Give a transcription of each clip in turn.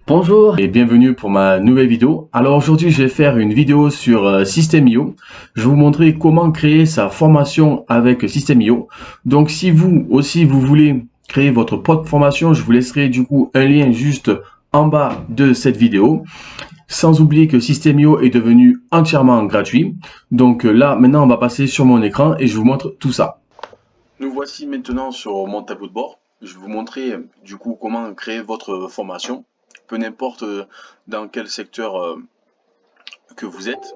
Bonjour et bienvenue pour ma nouvelle vidéo. Alors aujourd'hui je vais faire une vidéo sur System.io. Je vais vous montrer comment créer sa formation avec System.io. Donc si vous aussi vous voulez créer votre propre formation, je vous laisserai du coup un lien juste en bas de cette vidéo. Sans oublier que System.io est devenu entièrement gratuit. Donc là maintenant on va passer sur mon écran et je vous montre tout ça. Nous voici maintenant sur mon tableau de bord. Je vais vous montrer du coup comment créer votre formation, peu n'importe dans quel secteur que vous êtes.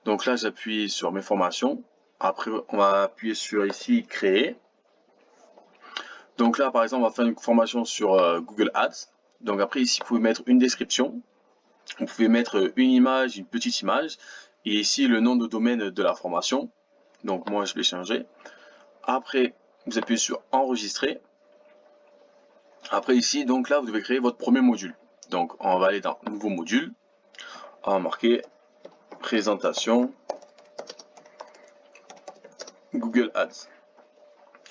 Donc là j'appuie sur mes formations. Après on va appuyer sur ici créer. Donc là par exemple on va faire une formation sur Google Ads. Donc après ici vous pouvez mettre une description. Vous pouvez mettre une image, une petite image. Et ici le nom de domaine de la formation. Donc moi je vais changer. Après vous appuyez sur enregistrer. Après ici, donc là, vous devez créer votre premier module. Donc, on va aller dans Nouveau module. On va marquer Présentation Google Ads.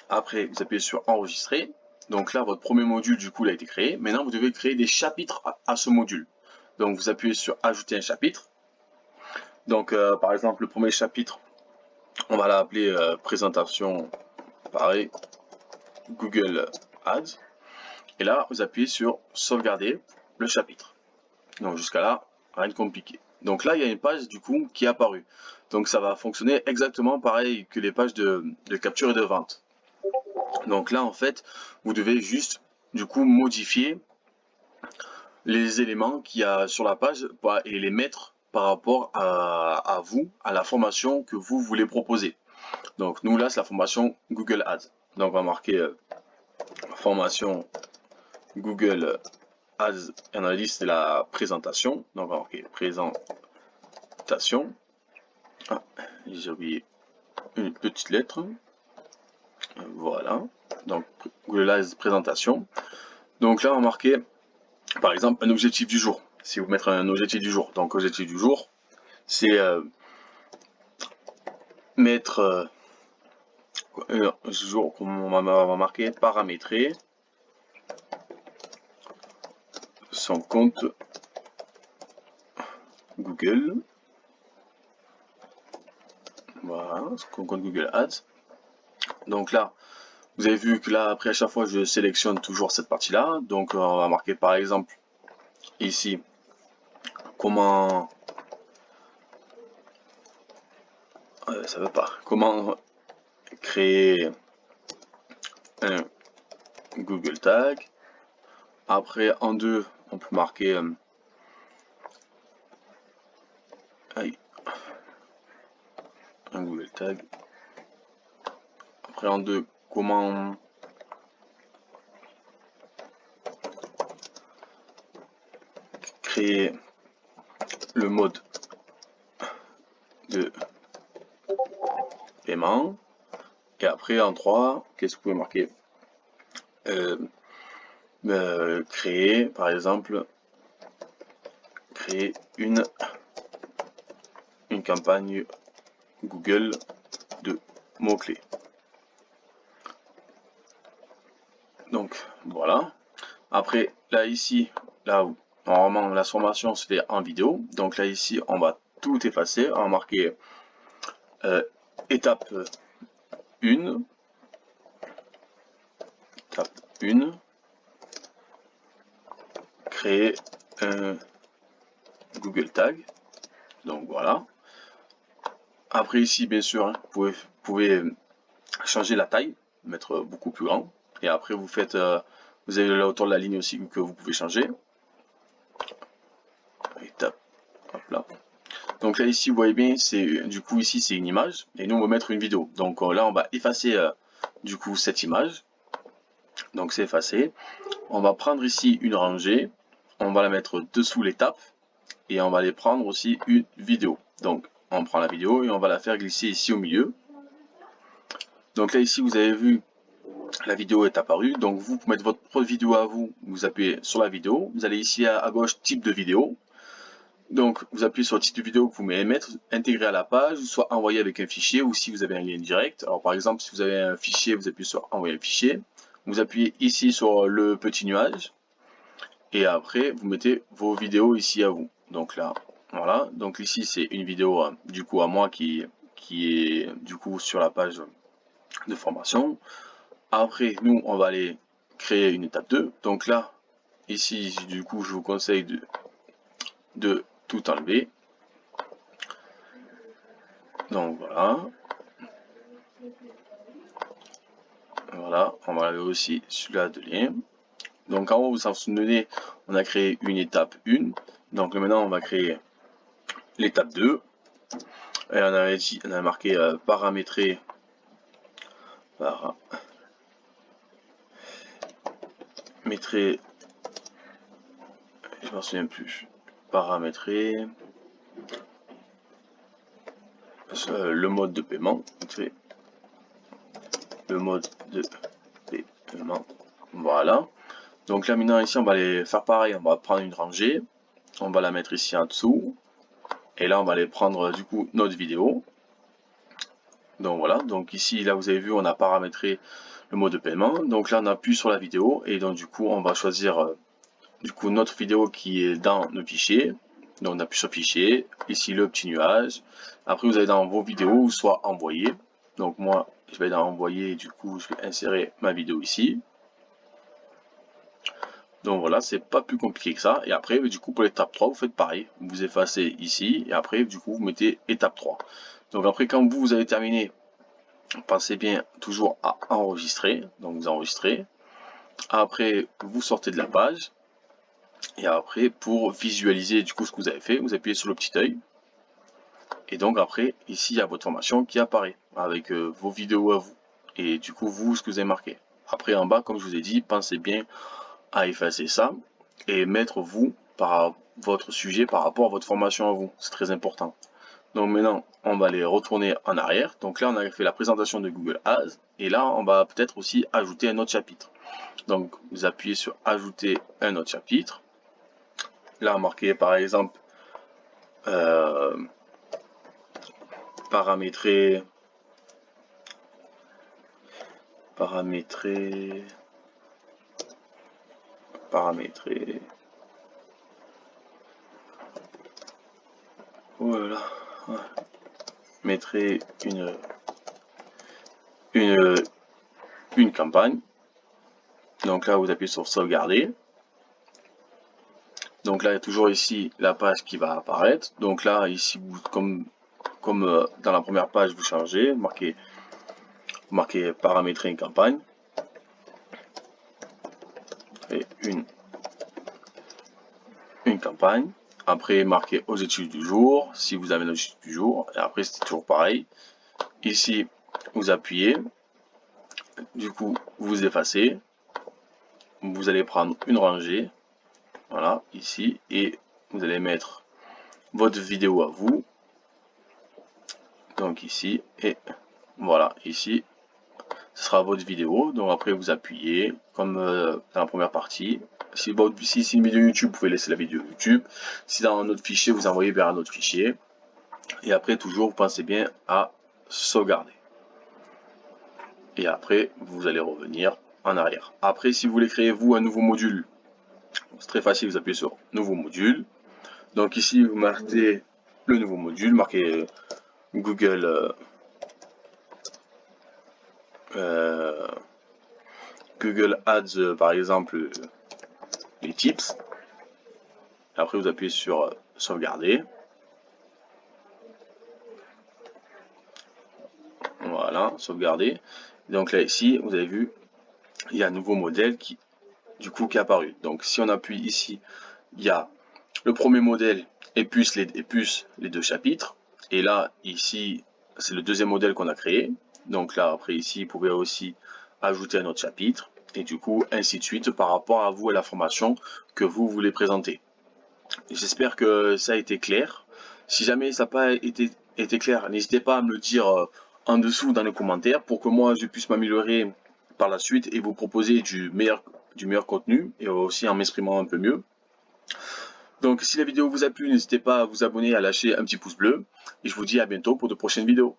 Après, vous appuyez sur Enregistrer. Donc là, votre premier module, du coup, il a été créé. Maintenant, vous devez créer des chapitres à ce module. Donc, vous appuyez sur Ajouter un chapitre. Donc, par exemple, le premier chapitre, on va l'appeler Présentation, pareil, Google Ads. Et là, vous appuyez sur Sauvegarder le chapitre. Donc, jusqu'à là, rien de compliqué. Donc là, il y a une page du coup qui est apparue. Donc ça va fonctionner exactement pareil que les pages de capture et de vente. Donc là, en fait, vous devez juste du coup modifier les éléments qu'il y a sur la page et les mettre par rapport à vous, à la formation que vous voulez proposer. Donc nous là, c'est la formation Google Ads. Donc on va marquer formation Google Ads et on a la liste de la présentation. Donc on va marquer présentation. Ah, j'ai oublié une petite lettre. Voilà. Donc, Google Ads présentation. Donc là, on va marquer, par exemple, un objectif du jour. Si vous mettez un objectif du jour. Donc, objectif du jour, c'est mettre jour, on va marquer paramétrer son compte Google. Voilà, son compte Google Ads. Donc là, vous avez vu que là, après à chaque fois, je sélectionne toujours cette partie-là. Donc, on va marquer par exemple ici comment ça veut pas. Comment créer un Google Tag. Après, en deux, on peut marquer un Google Tag. Après, en deux, comment créer le mode de paiement. Et après, en 3, qu'est-ce que vous pouvez marquer créer, par exemple, créer une campagne Google de mots-clés. Donc, voilà. Après, là, ici, là où normalement la formation se fait en vidéo. Donc là, ici, on va tout effacer. On va marquer étape 1. Étape 1. Créer un Google Tag. Donc voilà. Après ici, bien sûr, hein, vous pouvez changer la taille, mettre beaucoup plus grand. Et après, vous faites, vous avez la hauteur de la ligne aussi que vous pouvez changer. Étape, hop là. Donc là ici, vous voyez bien, c'est du coup ici c'est une image et nous on va mettre une vidéo. Donc là, on va effacer du coup cette image. Donc c'est effacé. On va prendre ici une rangée, on va la mettre dessous l'étape et on va aller prendre aussi une vidéo. Donc on prend la vidéo et on va la faire glisser ici au milieu. Donc là ici vous avez vu la vidéo est apparue. Donc vous pour mettre votre propre vidéo à vous, vous appuyez sur la vidéo. Vous allez ici à gauche type de vidéo. Donc vous appuyez sur le type de vidéo que vous voulez mettre, intégrer à la page, soit envoyer avec un fichier ou si vous avez un lien direct. Alors par exemple si vous avez un fichier, vous appuyez sur envoyer un fichier. Vous appuyez ici sur le petit nuage. Et après, vous mettez vos vidéos ici à vous. Donc là, voilà. Donc ici, c'est une vidéo du coup à moi qui est du coup sur la page de formation. Après, nous, on va aller créer une étape 2. Donc là, ici, du coup, je vous conseille de tout enlever. Donc voilà. Voilà, on va aller aussi celui-là de lien. Donc en haut, vous vous souvenez, on a créé une étape 1. Donc maintenant, on va créer l'étape 2. Et on a marqué paramétrer. Paramétrer. Je m'en souviens plus. Paramétrer. Le mode de paiement. Le mode de paiement. Voilà. Donc là maintenant ici on va aller faire pareil, on va prendre une rangée, on va la mettre ici en dessous, et là on va aller prendre du coup notre vidéo. Donc voilà, donc ici là vous avez vu on a paramétré le mode de paiement, donc là on appuie sur la vidéo, et donc du coup on va choisir du coup notre vidéo qui est dans nos fichiers. Donc on appuie sur fichier, ici le petit nuage, après vous allez dans vos vidéos, soit envoyer, donc moi je vais dans envoyer, du coup je vais insérer ma vidéo ici. Donc voilà, c'est pas plus compliqué que ça. Et après, du coup, pour l'étape 3, vous faites pareil. Vous effacez ici, et après, du coup, vous mettez étape 3. Donc après, quand vous avez terminé, pensez bien toujours à enregistrer. Donc vous enregistrez. Après, vous sortez de la page. Et après, pour visualiser du coup ce que vous avez fait, vous appuyez sur le petit œil. Et donc après, ici, il y a votre formation qui apparaît avec vos vidéos à vous. Et du coup, vous, ce que vous avez marqué. Après, en bas, comme je vous ai dit, pensez bien à effacer ça et mettre vous par votre sujet par rapport à votre formation à vous. C'est très important. Donc maintenant, on va aller retourner en arrière. Donc là, on a fait la présentation de Google Ads. Et là, on va peut-être aussi ajouter un autre chapitre. Donc, vous appuyez sur ajouter un autre chapitre. Là, marqué par exemple paramétrer voilà, mettrai une campagne. Donc là, vous appuyez sur sauvegarder. Donc là, il y a toujours ici la page qui va apparaître. Donc là, ici, comme dans la première page, vous chargez, marquez paramétrer une campagne. Et une campagne. Après, marquez aux études du jour, si vous avez l'étude du jour. Et après, c'est toujours pareil. Ici, vous appuyez. Du coup, vous effacez. Vous allez prendre une rangée. Voilà, ici. Et vous allez mettre votre vidéo à vous. Donc ici. Et voilà, ici. Ce sera votre vidéo. Donc après, vous appuyez, comme dans la première partie. Si c'est une vidéo YouTube, vous pouvez laisser la vidéo YouTube. Si dans un autre fichier, vous envoyez vers un autre fichier. Et après, toujours, vous pensez bien à sauvegarder. Et après, vous allez revenir en arrière. Après, si vous voulez créer, vous, un nouveau module, c'est très facile, vous appuyez sur Nouveau module. Donc ici, vous marquez le nouveau module, marquez Google Ads, par exemple, les tips. Après, vous appuyez sur sauvegarder. Voilà, sauvegarder. Donc là, ici, vous avez vu, il y a un nouveau modèle qui est apparu. Donc si on appuie ici, il y a le premier modèle et plus les deux chapitres. Et là, ici, c'est le deuxième modèle qu'on a créé. Donc là, après ici, vous pouvez aussi ajouter un autre chapitre. Et du coup, ainsi de suite par rapport à vous et la formation que vous voulez présenter. J'espère que ça a été clair. Si jamais ça n'a pas été clair, n'hésitez pas à me le dire en dessous dans les commentaires pour que moi je puisse m'améliorer par la suite et vous proposer du meilleur contenu et aussi en m'exprimant un peu mieux. Donc si la vidéo vous a plu, n'hésitez pas à vous abonner, à lâcher un petit pouce bleu et je vous dis à bientôt pour de prochaines vidéos.